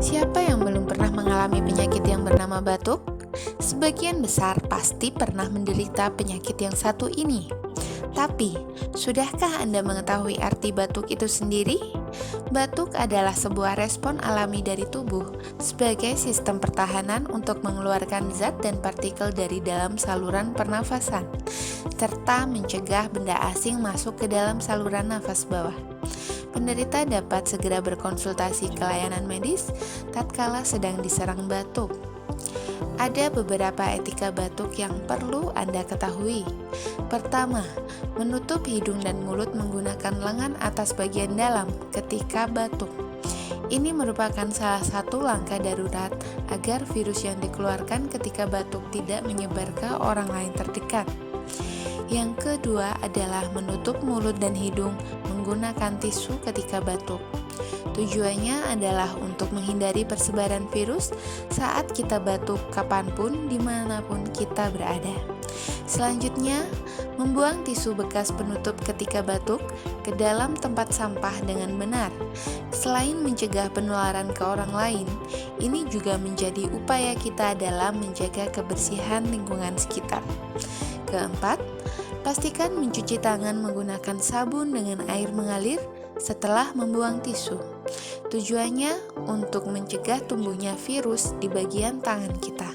Siapa yang belum pernah mengalami penyakit yang bernama batuk? Sebagian besar pasti pernah menderita penyakit yang satu ini. Tapi, sudahkah Anda mengetahui arti batuk itu sendiri? Batuk adalah sebuah respon alami dari tubuh sebagai sistem pertahanan untuk mengeluarkan zat dan partikel dari dalam saluran pernafasan, serta mencegah benda asing masuk ke dalam saluran nafas bawah. Penderita dapat segera berkonsultasi ke layanan medis tatkala sedang diserang batuk. Ada beberapa etika batuk yang perlu Anda ketahui. Pertama, menutup hidung dan mulut menggunakan lengan atas bagian dalam ketika batuk. Ini merupakan salah satu langkah darurat agar virus yang dikeluarkan ketika batuk tidak menyebar ke orang lain terdekat. Yang kedua adalah menutup mulut dan hidung menggunakan tisu ketika batuk. Tujuannya adalah untuk menghindari persebaran virus saat kita batuk kapanpun dimanapun kita berada. Selanjutnya, membuang tisu bekas penutup ketika batuk ke dalam tempat sampah dengan benar. Selain mencegah penularan ke orang lain, ini juga menjadi upaya kita dalam menjaga kebersihan lingkungan sekitar. Keempat, pastikan mencuci tangan menggunakan sabun dengan air mengalir setelah membuang tisu. Tujuannya untuk mencegah tumbuhnya virus di bagian tangan kita.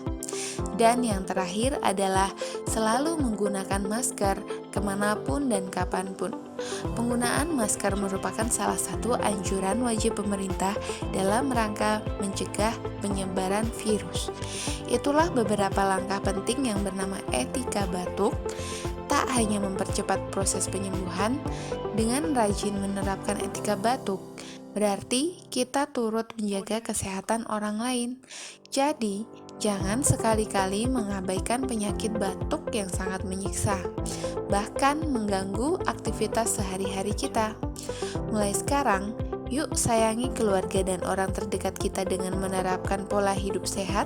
Dan yang terakhir adalah selalu menggunakan masker kemanapun dan kapanpun. Penggunaan masker merupakan salah satu anjuran wajib pemerintah dalam rangka mencegah penyebaran virus. Itulah beberapa langkah penting yang bernama etika batuk. Tak hanya mempercepat proses penyembuhan, dengan rajin menerapkan etika batuk, berarti kita turut menjaga kesehatan orang lain. Jadi, jangan sekali-kali mengabaikan penyakit batuk yang sangat menyiksa, bahkan mengganggu aktivitas sehari-hari kita. Mulai sekarang, yuk sayangi keluarga dan orang terdekat kita dengan menerapkan pola hidup sehat,